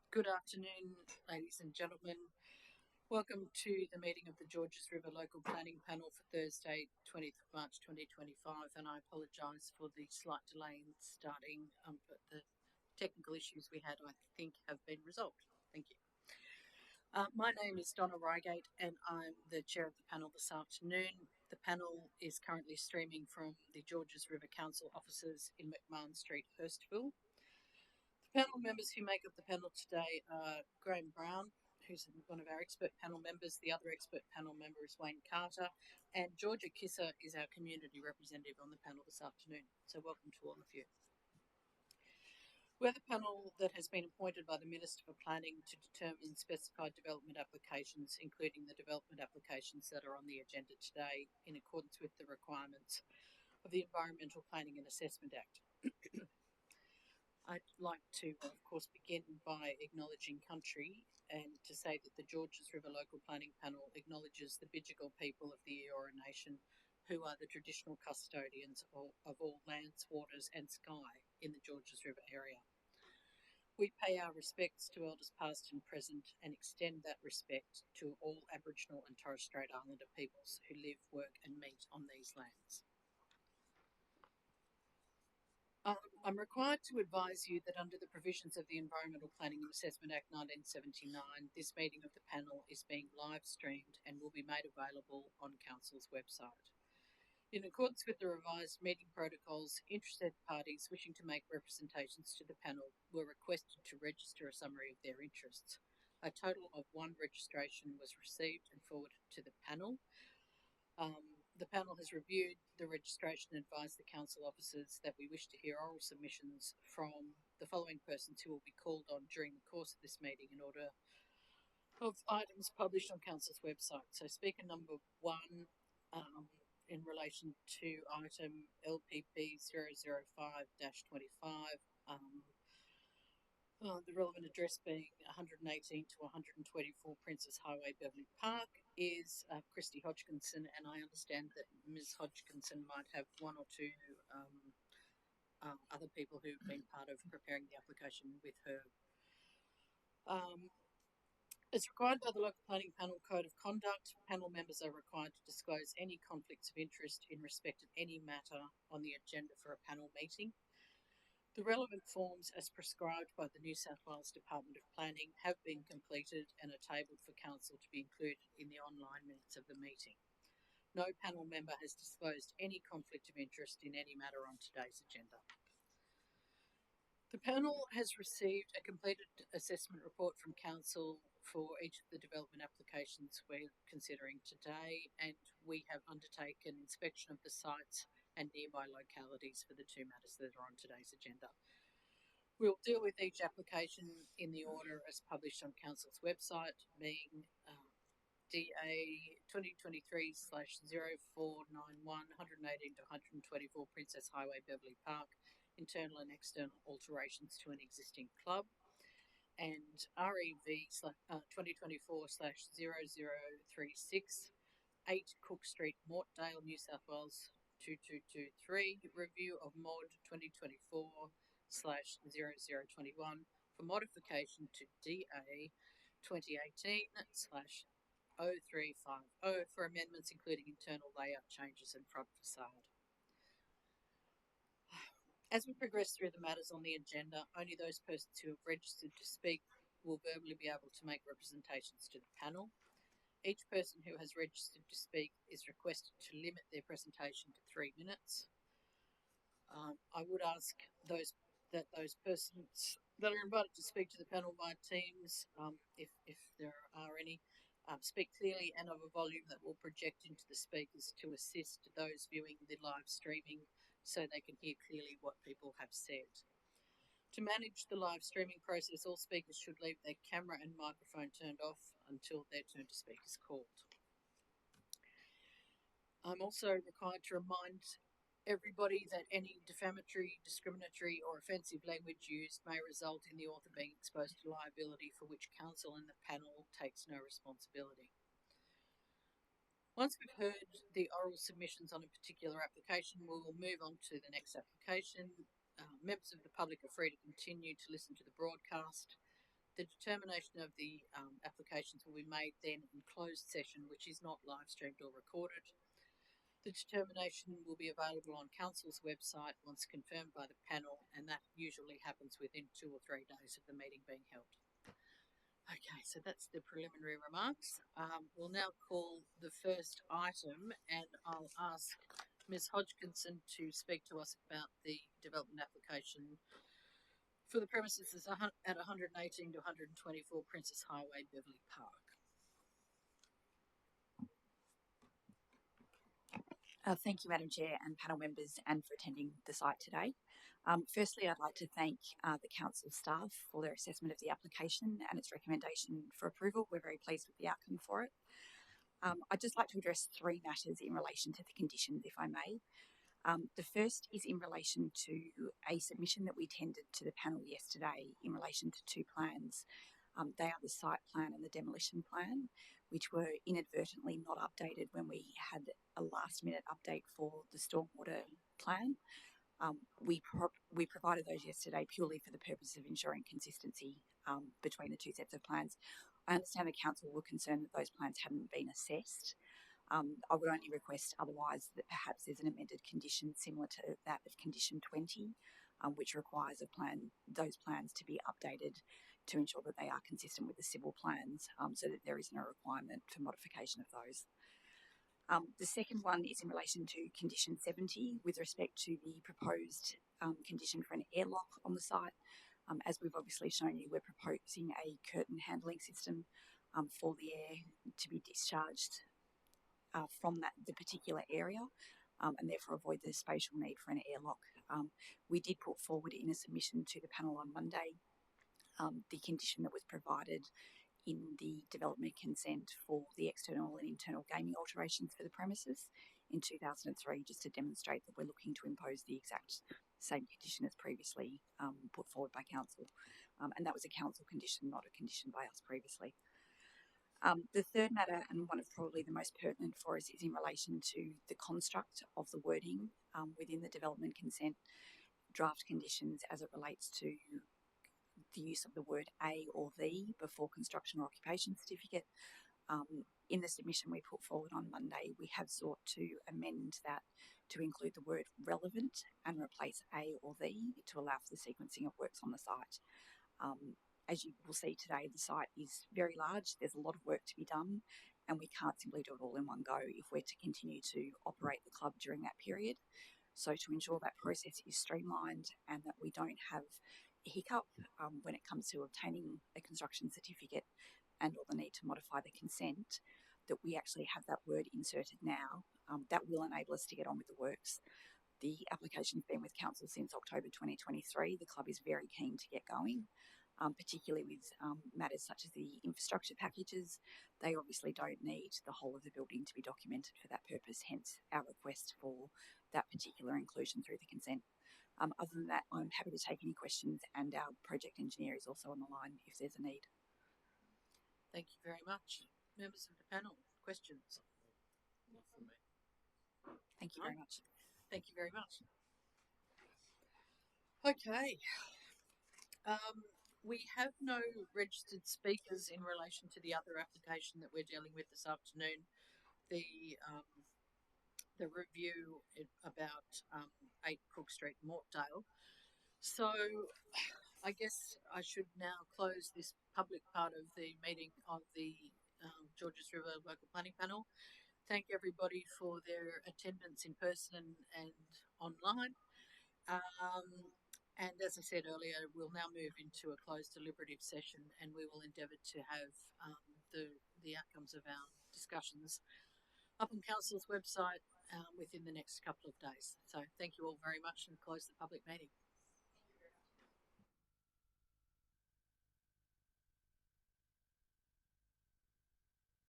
Good afternoon, ladies and gentlemen. Welcome to the meeting of the Georges River Local Planning Panel for Thursday, 20th of March 2025. And I apologise for the slight delay in starting, but the technical issues we had, I think, have been resolved. Thank you. My name is Donna Reigate, and I'm the chair of the panel this afternoon. The panel is currently streaming from the Georges River Council offices in McMahon Street, Hurstville. The panel members who make up the panel today are Graham Brown, who's one of our expert panel members. The other expert panel member is Wayne Carter, and Georgia Kisser is our community representative on the panel this afternoon. So welcome to all of you. We're the panel that has been appointed by the Minister for Planning to determine specified development applications, including the development applications that are on the agenda today, in accordance with the requirements of the Environmental Planning and Assessment Act. I'd like to, of course, begin by acknowledging country and to say that the Georges River Local Planning Panel acknowledges the Bidjigal people of the Eora Nation, who are the traditional custodians of all lands, waters and sky in the Georges River area. We pay our respects to elders past and present and extend that respect to all Aboriginal and Torres Strait Islander peoples who live, work and meet on these lands. I'm required to advise you that under the provisions of the Environmental Planning and Assessment Act 1979, this meeting of the panel is being live streamed and will be made available on Council's website. In accordance with the revised meeting protocols, interested parties wishing to make representations to the panel were requested to register a summary of their interests. A total of 1 registration was received and forwarded to the panel. The panel has reviewed the registration and advised the council officers that we wish to hear oral submissions from the following persons who will be called on during the course of this meeting in order of items published on council's website. So speaker number 1 in relation to item LPP 005-25, the relevant address being 118 to 124 Princess Highway, Beverley Park, is Christy Hodgkinson, and I understand that Ms. Hodgkinson might have 1 or 2 other people who've been part of preparing the application with her. As required by the Local Planning Panel Code of Conduct, panel members are required to disclose any conflicts of interest in respect of any matter on the agenda for a panel meeting. The relevant forms, as prescribed by the New South Wales Department of Planning, have been completed and are tabled for council to be included in the online minutes of the meeting. No panel member has disclosed any conflict of interest in any matter on today's agenda. The panel has received a completed assessment report from council for each of the development applications we're considering today, and we have undertaken inspection of the sites and nearby localities for the 2 matters that are on today's agenda. We'll deal with each application in the order as published on council's website, being DA 2023/0491, 118 to 124 Princess Highway, Beverley Park, internal and external alterations to an existing club, and REV 2024/0036, 8 Cook Street, Mortdale, New South Wales 2223, review of mod 2024/0021 for modification to DA 2018/0350 for amendments including internal layout changes and front facade. As we progress through the matters on the agenda, only those persons who have registered to speak will verbally be able to make representations to the panel. Each person who has registered to speak is requested to limit their presentation to 3 minutes. I would ask those persons that are invited to speak to the panel by Teams, if there are any, speak clearly and of a volume that will project into the speakers to assist those viewing the live streaming so they can hear clearly what people have said. To manage the live streaming process, all speakers should leave their camera and microphone turned off until their turn to speak is called. I'm also required to remind everybody that any defamatory, discriminatory or offensive language used may result in the author being exposed to liability for which council and the panel takes no responsibility. Once we've heard the oral submissions on a particular application, we will move on to the next application. Members of the public are free to continue to listen to the broadcast. The determination of the applications will be made then in closed session, which is not live streamed or recorded. The determination will be available on Council's website once confirmed by the panel, and that usually happens within 2 or 3 days of the meeting being held. Okay, so that's the preliminary remarks. We'll now call the first item, and I'll ask Ms. Hodgkinson to speak to us about the development application for the premises at 118 to 124 Princess Highway, Beverley Park. Thank you, Madam Chair and panel members, and for attending the site today. Firstly, I'd like to thank the Council staff for their assessment of the application and its recommendation for approval. We're very pleased with the outcome for it. I'd just like to address 3 matters in relation to the conditions, if I may. The first is in relation to a submission that we tendered to the panel yesterday in relation to 2 plans. They are the site plan and the demolition plan, which were inadvertently not updated when we had a last-minute update for the stormwater plan. We provided those yesterday purely for the purpose of ensuring consistency between the 2 sets of plans. I understand the Council were concerned that those plans hadn't been assessed. I would only request otherwise that perhaps there's an amended condition similar to that of condition 20, which requires those plans to be updated to ensure that they are consistent with the civil plans, so that there isn't a requirement for modification of those. The second one is in relation to condition 70 with respect to the proposed condition for an airlock on the site. As we've obviously shown you, we're proposing a curtain handling system for the air to be discharged from the particular area, and therefore avoid the spatial need for an airlock. We did put forward in a submission to the panel on Monday the condition that was provided in the development consent for the external and internal gaming alterations for the premises in 2003, just to demonstrate that we're looking to impose the exact same condition as previously put forward by Council. And that was a Council condition, not a condition by us previously. The third matter, and one of probably the most pertinent for us, is in relation to the construct of the wording within the development consent draft conditions as it relates to the use of the word A or the before construction or occupation certificate. In the submission we put forward on Monday, we have sought to amend that to include the word relevant and replace A or the to allow for the sequencing of works on the site. As you will see today, the site is very large. There's a lot of work to be done, and we can't simply do it all in one go if we're to continue to operate the club during that period. So to ensure that process is streamlined and that we don't have a hiccup when it comes to obtaining a construction certificate and or the need to modify the consent, that we actually have that word inserted now. That will enable us to get on with the works. The application's been with Council since October 2023. The club is very keen to get going. Particularly with matters such as the infrastructure packages. They obviously don't need the whole of the building to be documented for that purpose, hence our request for that particular inclusion through the consent. Other than that, I'm happy to take any questions, and our project engineer is also on the line if there's a need. Thank you very much. Members of the panel, questions? Not for me. Thank you very much. Thank you very much. Okay. We have no registered speakers in relation to the other application that we're dealing with this afternoon, the review about 8 Cook Street, Mortdale. So I guess I should now close this public part of the meeting of the Georges River Local Planning Panel. Thank everybody for their attendance in person and online. And as I said earlier, we'll now move into a closed deliberative session, and we will endeavour to have the outcomes of our discussions up on Council's website within the next couple of days. So thank you all very much, and close the public meeting.